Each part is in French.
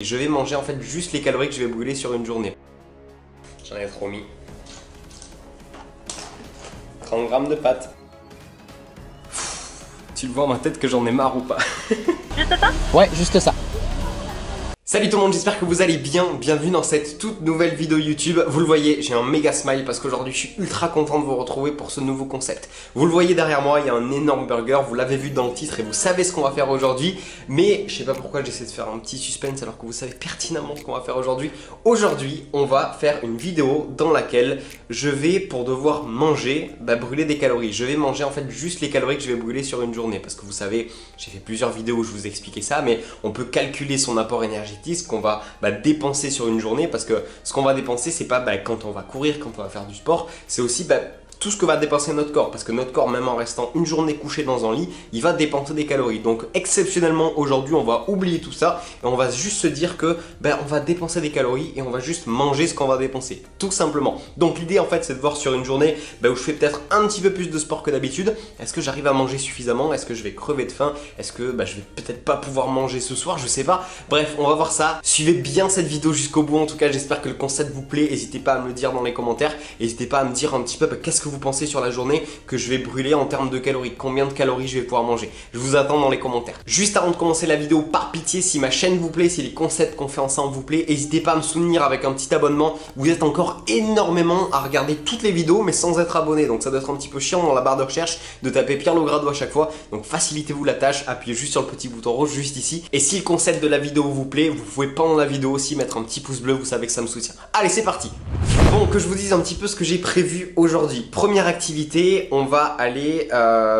Je vais manger en fait juste les calories que je vais brûler sur une journée. J'en ai trop mis. 30 grammes de pâtes. Tu le vois en ma tête que j'en ai marre ou pas? Juste ça? Ouais, juste ça. Salut tout le monde, j'espère que vous allez bien, bienvenue dans cette toute nouvelle vidéo YouTube. Vous le voyez, j'ai un méga smile parce qu'aujourd'hui je suis ultra content de vous retrouver pour ce nouveau concept. Vous le voyez derrière moi, il y a un énorme burger, vous l'avez vu dans le titre et vous savez ce qu'on va faire aujourd'hui. Mais je sais pas pourquoi j'essaie de faire un petit suspense alors que vous savez pertinemment ce qu'on va faire aujourd'hui. Aujourd'hui, on va faire une vidéo dans laquelle je vais, pour devoir manger, brûler des calories. Je vais manger en fait juste les calories que je vais brûler sur une journée. Parce que vous savez, j'ai fait plusieurs vidéos où je vous expliquais ça, mais on peut calculer son apport énergétique, ce qu'on va dépenser sur une journée, parce que ce qu'on va dépenser, c'est pas quand on va courir, quand on va faire du sport, c'est aussi tout ce que va dépenser notre corps, parce que notre corps, même en restant une journée couché dans un lit, il va dépenser des calories. Donc exceptionnellement aujourd'hui, on va oublier tout ça et on va juste se dire que on va dépenser des calories et on va juste manger ce qu'on va dépenser, tout simplement. Donc l'idée en fait, c'est de voir sur une journée où je fais peut-être un petit peu plus de sport que d'habitude. Est-ce que j'arrive à manger suffisamment? Est-ce que je vais crever de faim? Est-ce que je vais peut-être pas pouvoir manger ce soir? Je sais pas. Bref, on va voir ça. Suivez bien cette vidéo jusqu'au bout. En tout cas, j'espère que le concept vous plaît. N'hésitez pas à me le dire dans les commentaires. N'hésitez pas à me dire un petit peu qu'est-ce que vous pensez sur la journée que je vais brûler en termes de calories, combien de calories je vais pouvoir manger. Je vous attends dans les commentaires. Juste avant de commencer la vidéo, par pitié, si ma chaîne vous plaît, si les concepts qu'on fait ensemble vous plaît, n'hésitez pas à me soutenir avec un petit abonnement. Vous êtes encore énormément à regarder toutes les vidéos mais sans être abonné, donc ça doit être un petit peu chiant dans la barre de recherche de taper Pierre Logrado à chaque fois. Donc facilitez-vous la tâche, appuyez juste sur le petit bouton rouge juste ici. Et si le concept de la vidéo vous plaît, vous pouvez pendant la vidéo aussi mettre un petit pouce bleu, vous savez que ça me soutient. Allez, c'est parti. Bon, que je vous dise un petit peu ce que j'ai prévu aujourd'hui. Première activité, on va aller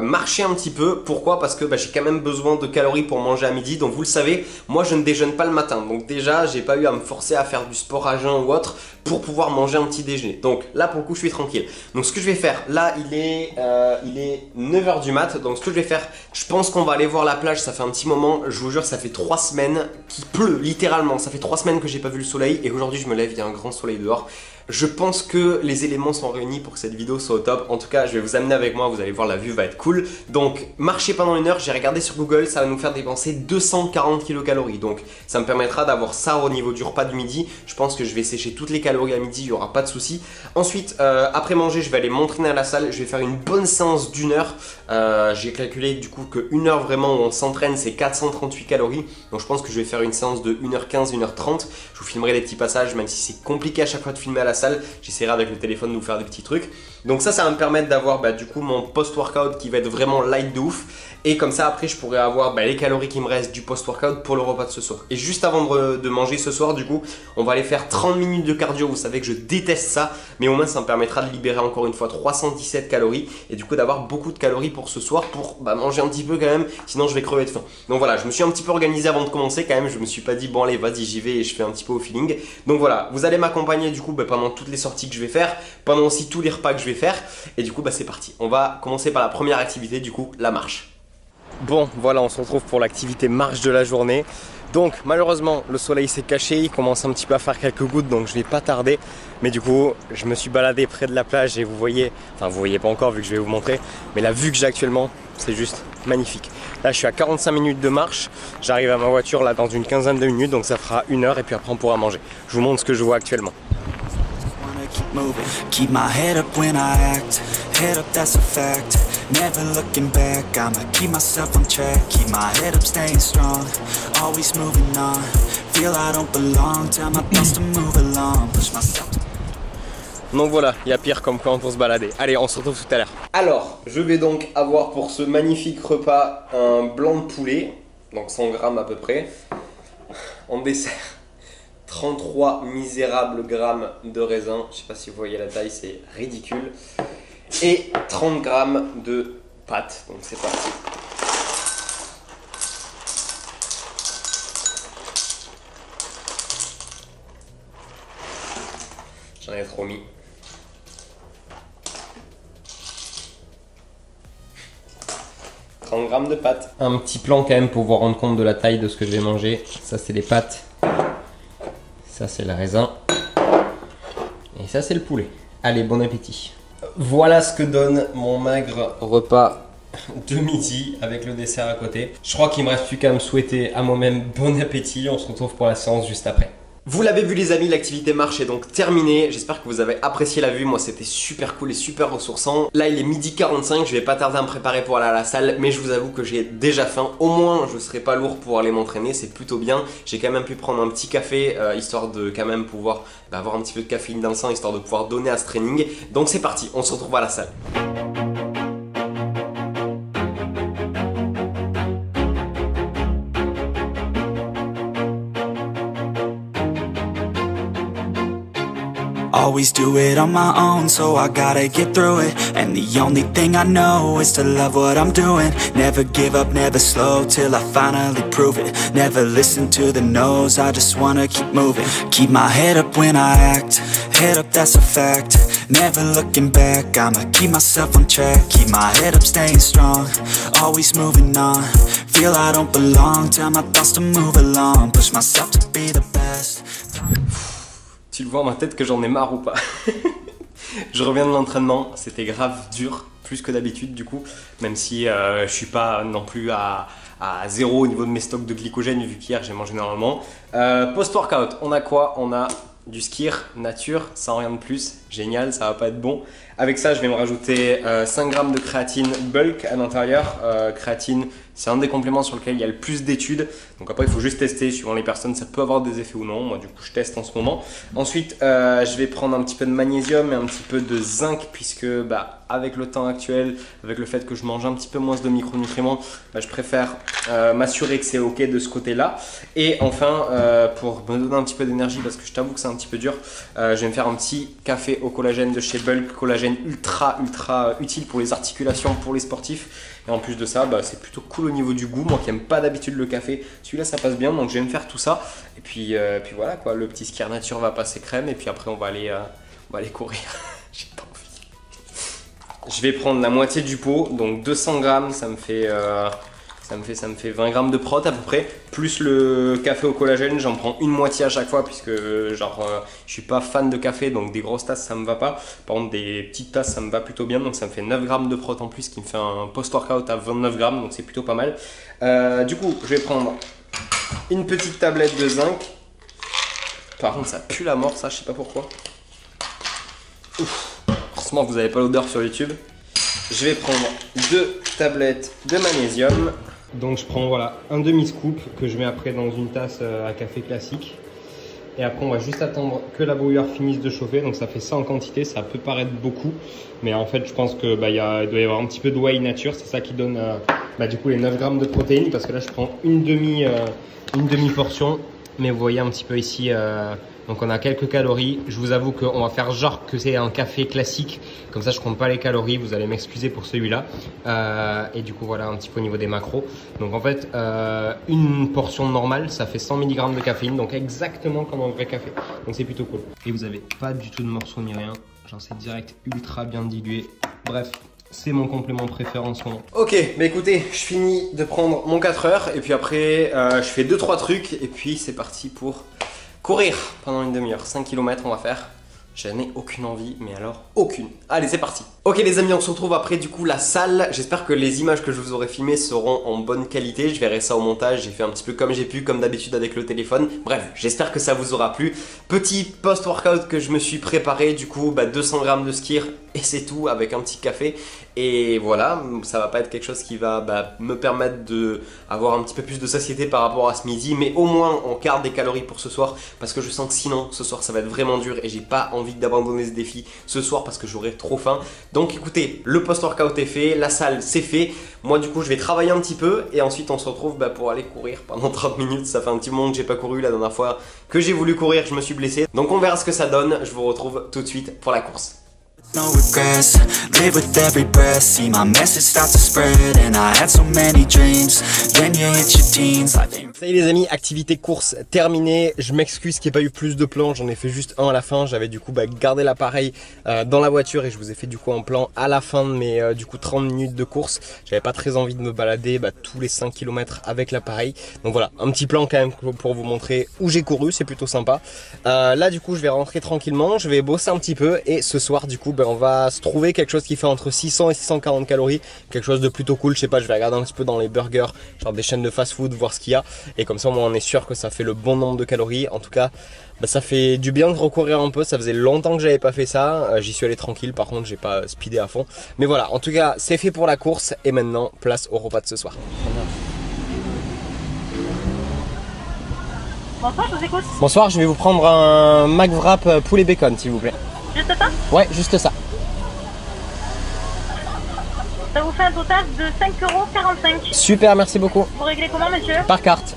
marcher un petit peu. Pourquoi? Parce que j'ai quand même besoin de calories pour manger à midi. Donc vous le savez, moi je ne déjeune pas le matin. Donc déjà, j'ai pas eu à me forcer à faire du sport à jeun ou autre pour pouvoir manger un petit déjeuner. Donc là pour le coup je suis tranquille. Donc ce que je vais faire, là il est 9h du mat. Donc ce que je vais faire, je pense qu'on va aller voir la plage. Ça fait un petit moment, je vous jure, ça fait 3 semaines qu'il pleut, littéralement. Ça fait 3 semaines que j'ai pas vu le soleil et aujourd'hui je me lève, il y a un grand soleil dehors. Je pense que les éléments sont réunis pour que cette vidéo soit au top. En tout cas, je vais vous amener avec moi, vous allez voir, la vue va être cool. Donc, marcher pendant 1 heure, j'ai regardé sur Google, ça va nous faire dépenser 240 kcal. Donc, ça me permettra d'avoir ça au niveau du repas du midi. Je pense que je vais sécher toutes les calories à midi, il n'y aura pas de souci. Ensuite, après manger, je vais aller m'entraîner à la salle. Je vais faire une bonne séance d'1 heure. J'ai calculé du coup que 1 heure vraiment où on s'entraîne, c'est 438 calories. Donc, je pense que je vais faire une séance de 1h15, 1h30. Je vous filmerai des petits passages, même si c'est compliqué à chaque fois de filmer à la salle. J'essaierai avec le téléphone de vous faire des petits trucs. Donc ça va me permettre d'avoir du coup mon post-workout qui va être vraiment light de ouf. Et comme ça après je pourrais avoir les calories qui me restent du post-workout pour le repas de ce soir. Et juste avant de manger ce soir, du coup on va aller faire 30 minutes de cardio. Vous savez que je déteste ça, mais au moins ça me permettra de libérer encore une fois 317 calories. Et du coup d'avoir beaucoup de calories pour ce soir pour manger un petit peu quand même, sinon je vais crever de faim. Donc voilà, je me suis un petit peu organisé avant de commencer quand même. Je me suis pas dit bon allez vas-y j'y vais et je fais un petit peu au feeling. Donc voilà, vous allez m'accompagner du coup pendant toutes les sorties que je vais faire, pendant aussi tous les repas que je vais faire. Et du coup c'est parti, on va commencer par la première activité, du coup la marche. Bon voilà, on se retrouve pour l'activité marche de la journée. Donc malheureusement le soleil s'est caché, il commence un petit peu à faire quelques gouttes, donc je vais pas tarder. Mais du coup je me suis baladé près de la plage et vous voyez, enfin vous voyez pas encore vu que je vais vous montrer, mais la vue que j'ai actuellement c'est juste magnifique. Là je suis à 45 minutes de marche, j'arrive à ma voiture là dans une quinzaine de minutes, donc ça fera 1 heure et puis après on pourra manger. Je vous montre ce que je vois actuellement. Keep my head up when I act, head up that's a fact, never looking back, I'ma keep myself on track, keep my head up staying strong, always moving on, feel I don't belong, tell my thoughts to move along, push myself. Donc voilà, il y a pire comme quand pour se balader. Allez, on se retrouve tout à l'heure. Alors, je vais donc avoir pour ce magnifique repas un blanc de poulet, donc 100 grammes à peu près, en dessert. 33 misérables grammes de raisin, je sais pas si vous voyez la taille, c'est ridicule. Et 30 grammes de pâtes, donc c'est parti. J'en ai trop mis. Grammes de pâtes. Un petit plan quand même pour vous rendre compte de la taille de ce que je vais manger. Ça c'est les pâtes. Ça c'est le raisin. Et ça c'est le poulet. Allez, bon appétit. Voilà ce que donne mon maigre repas de midi avec le dessert à côté. Je crois qu'il me reste plus qu'à me souhaiter à moi-même bon appétit. On se retrouve pour la séance juste après. Vous l'avez vu les amis, l'activité marche est donc terminée. J'espère que vous avez apprécié la vue. Moi c'était super cool et super ressourçant. Là il est 12h45, je vais pas tarder à me préparer pour aller à la salle. Mais je vous avoue que j'ai déjà faim. Au moins je serai pas lourd pour aller m'entraîner, c'est plutôt bien. J'ai quand même pu prendre un petit café, histoire de quand même pouvoir avoir un petit peu de caféine dans le sang, histoire de pouvoir donner à ce training. Donc c'est parti, on se retrouve à la salle. Always do it on my own, so I gotta get through it. And the only thing I know is to love what I'm doing. Never give up, never slow, till I finally prove it. Never listen to the no's, I just wanna keep moving. Keep my head up when I act, head up that's a fact. Never looking back, I'ma keep myself on track. Keep my head up, staying strong, always moving on. Feel I don't belong, tell my thoughts to move along. Push myself to be the best. Tu le vois dans ma tête que j'en ai marre ou pas. Je reviens de l'entraînement, c'était grave dur, plus que d'habitude du coup, même si je suis pas non plus à zéro au niveau de mes stocks de glycogène vu qu'hier j'ai mangé normalement. Post-workout, on a quoi? On a du skir nature, sans rien de plus, génial, ça va pas être bon. Avec ça je vais me rajouter 5 grammes de créatine bulk à l'intérieur. Créatine c'est un des compléments sur lequel il y a le plus d'études, donc après il faut juste tester, suivant les personnes ça peut avoir des effets ou non. Moi du coup je teste en ce moment. Ensuite je vais prendre un petit peu de magnésium et un petit peu de zinc, puisque avec le temps actuel, avec le fait que je mange un petit peu moins de micronutriments, je préfère m'assurer que c'est ok de ce côté là. Et enfin pour me donner un petit peu d'énergie, parce que je t'avoue que c'est un petit peu dur, je vais me faire un petit café au collagène de chez Bulk, collagène ultra utile pour les articulations, pour les sportifs. Et en plus de ça, c'est plutôt cool au niveau du goût. Moi qui n'aime pas d'habitude le café, celui-là ça passe bien, donc je vais me faire tout ça. Et puis voilà quoi, le petit skir nature va passer crème, et puis après on va aller courir. J'ai pas envie. Je vais prendre la moitié du pot, donc 200 grammes, ça me fait 20 grammes de prot à peu près, plus le café au collagène. J'en prends une moitié à chaque fois, puisque je suis pas fan de café, donc des grosses tasses ça me va pas. Par contre des petites tasses ça me va plutôt bien, donc ça me fait 9 grammes de prot en plus, qui me fait un post-workout à 29 grammes, donc c'est plutôt pas mal. Du coup je vais prendre une petite tablette de zinc. Par contre ça pue la mort ça, je sais pas pourquoi. Ouf. Heureusement que vous n'avez pas l'odeur sur YouTube. Je vais prendre 2 tablettes de magnésium. Donc je prends voilà un demi-scoop que je mets après dans une tasse à café classique. Et après on va juste attendre que la bouilloire finisse de chauffer. Donc ça fait ça en quantité, ça peut paraître beaucoup. Mais en fait je pense que il doit y avoir un petit peu de whey nature. C'est ça qui donne du coup les 9 grammes de protéines. Parce que là je prends une demi portion. Mais vous voyez un petit peu ici, donc on a quelques calories. Je vous avoue qu'on va faire genre que c'est un café classique. Comme ça je compte pas les calories, vous allez m'excuser pour celui-là. Et du coup voilà un petit peu au niveau des macros. Donc en fait une portion normale ça fait 100 mg de caféine. Donc exactement comme un vrai café. Donc c'est plutôt cool. Et vous avez pas du tout de morceaux ni rien. Genre c'est direct ultra bien dilué. Bref. C'est mon complément préféré en ce moment. Ok, écoutez, je finis de prendre mon 4 heures et puis après je fais 2-3 trucs et puis c'est parti pour courir pendant une demi-heure. 5 km on va faire. Je n'ai aucune envie, mais alors aucune. Allez, c'est parti. Ok les amis, on se retrouve après du coup la salle. J'espère que les images que je vous aurai filmées seront en bonne qualité. Je verrai ça au montage, j'ai fait un petit peu comme j'ai pu, comme d'habitude avec le téléphone. Bref, j'espère que ça vous aura plu. Petit post-workout que je me suis préparé, du coup 200 grammes de skir et c'est tout, avec un petit café. Et voilà, ça va pas être quelque chose qui va me permettre d'avoir un petit peu plus de satiété par rapport à ce midi, mais au moins on garde des calories pour ce soir, parce que je sens que sinon ce soir ça va être vraiment dur et j'ai pas envie d'abandonner ce défi ce soir parce que j'aurai trop faim. Donc écoutez, le post-workout est fait, la salle c'est fait. Moi du coup je vais travailler un petit peu et ensuite on se retrouve pour aller courir pendant 30 minutes. Ça fait un petit moment que j'ai pas couru, la dernière fois que j'ai voulu courir je me suis blessé. Donc on verra ce que ça donne, je vous retrouve tout de suite pour la course. No regrets, live with every breath. See my message start to spread, and I had so many dreams. Then you hit your teens, life ain't. Salut les amis, activité course terminée. Je m'excuse qu'il n'y ait pas eu plus de plans, j'en ai fait juste un à la fin. J'avais du coup gardé l'appareil dans la voiture et je vous ai fait du coup un plan à la fin de mes 30 minutes de course. J'avais pas très envie de me balader tous les 5 km avec l'appareil. Donc voilà, un petit plan quand même pour vous montrer où j'ai couru, c'est plutôt sympa. Là du coup je vais rentrer tranquillement, je vais bosser un petit peu et ce soir du coup ben, on va se trouver quelque chose qui fait entre 600 et 640 calories, quelque chose de plutôt cool. Je sais pas, je vais regarder un petit peu dans les burgers, genre des chaînes de fast-food, voir ce qu'il y a, et comme ça on est sûr que ça fait le bon nombre de calories. En tout cas, bah, ça fait du bien de recourir un peu, ça faisait longtemps que j'avais pas fait ça, j'y suis allé tranquille, par contre j'ai pas speedé à fond. Mais voilà, en tout cas c'est fait pour la course, et maintenant place au repas de ce soir. Bonsoir, je vous écoute. Bonsoir, je vais vous prendre un McWrap poulet bacon s'il vous plaît. Juste ça? Ouais, juste ça. Ça vous fait un total de 5,45 €. Super, merci beaucoup. Vous réglez comment, monsieur? Par carte.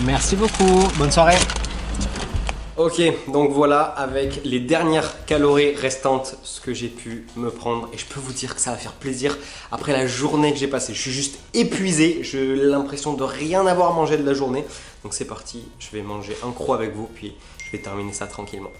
Merci beaucoup, bonne soirée. Ok, donc voilà, avec les dernières calories restantes, ce que j'ai pu me prendre, et je peux vous dire que ça va faire plaisir après la journée que j'ai passée. Je suis juste épuisé, j'ai l'impression de rien avoir mangé de la journée. Donc c'est parti, je vais manger un croc avec vous, puis je vais terminer ça tranquillement.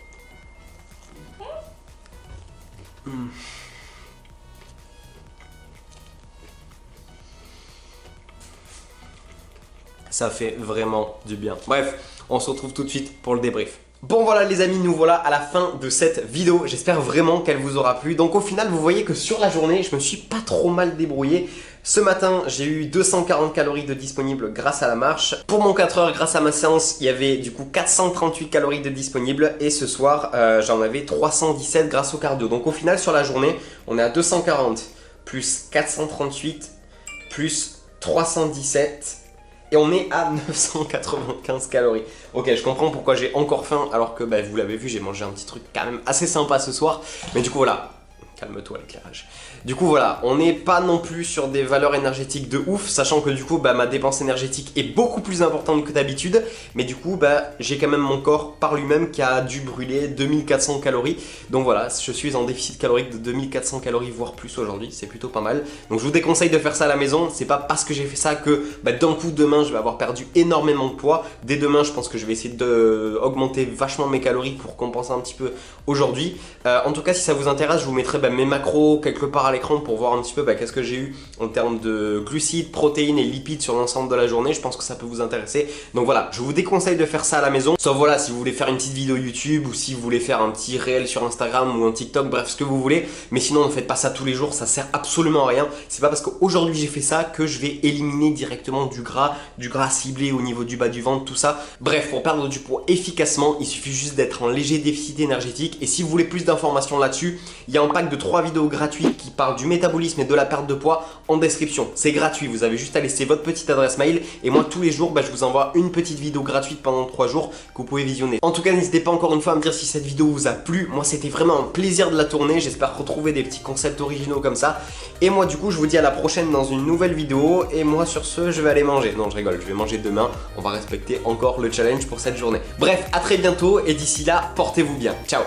Ça fait vraiment du bien. Bref, on se retrouve tout de suite pour le débrief. Bon voilà les amis, nous voilà à la fin de cette vidéo. J'espère vraiment qu'elle vous aura plu. Donc au final, vous voyez que sur la journée, je me suis pas trop mal débrouillé. Ce matin, j'ai eu 240 calories de disponibles grâce à la marche. Pour mon 4 heures, grâce à ma séance, il y avait du coup 438 calories de disponibles. Et ce soir, j'en avais 317 grâce au cardio. Donc au final, sur la journée, on est à 240 plus 438 plus 317. Et on est à 995 calories. Ok, je comprends pourquoi j'ai encore faim, alors que bah, vous l'avez vu, j'ai mangé un petit truc quand même assez sympa ce soir. Mais du coup voilà, calme-toi l'éclairage. Du coup voilà, on n'est pas non plus sur des valeurs énergétiques de ouf, sachant que du coup bah, ma dépense énergétique est beaucoup plus importante que d'habitude. Mais du coup bah, j'ai quand même mon corps par lui-même qui a dû brûler 2400 calories. Donc voilà, je suis en déficit calorique de 2400 calories voire plus aujourd'hui, c'est plutôt pas mal. Donc je vous déconseille de faire ça à la maison, c'est pas parce que j'ai fait ça que bah, d'un coup demain je vais avoir perdu énormément de poids. Dès demain je pense que je vais essayer d'augmenter vachement mes calories pour compenser un petit peu aujourd'hui. En tout cas si ça vous intéresse, je vous mettrai bah, mes macros quelque part à l'écran pour voir un petit peu bah, qu'est-ce que j'ai eu en termes de glucides, protéines et lipides sur l'ensemble de la journée. Je pense que ça peut vous intéresser. Donc voilà, je vous déconseille de faire ça à la maison. Sauf voilà, si vous voulez faire une petite vidéo YouTube ou si vous voulez faire un petit réel sur Instagram ou un TikTok, bref, ce que vous voulez. Mais sinon, ne faites pas ça tous les jours, ça sert absolument à rien. C'est pas parce qu'aujourd'hui j'ai fait ça que je vais éliminer directement du gras ciblé au niveau du bas du ventre, tout ça. Bref, pour perdre du poids efficacement, il suffit juste d'être en léger déficit énergétique. Et si vous voulez plus d'informations là-dessus, il y a un pack de 3 vidéos gratuites qui parlent du métabolisme et de la perte de poids en description. C'est gratuit, vous avez juste à laisser votre petite adresse mail et moi tous les jours bah, je vous envoie une petite vidéo gratuite pendant 3 jours que vous pouvez visionner. En tout cas n'hésitez pas encore une fois à me dire si cette vidéo vous a plu. Moi c'était vraiment un plaisir de la tourner, j'espère retrouver des petits concepts originaux comme ça. Et moi du coup je vous dis à la prochaine dans une nouvelle vidéo. Et moi sur ce je vais aller manger. Non je rigole, je vais manger demain. On va respecter encore le challenge pour cette journée. Bref, à très bientôt et d'ici là portez-vous bien. Ciao.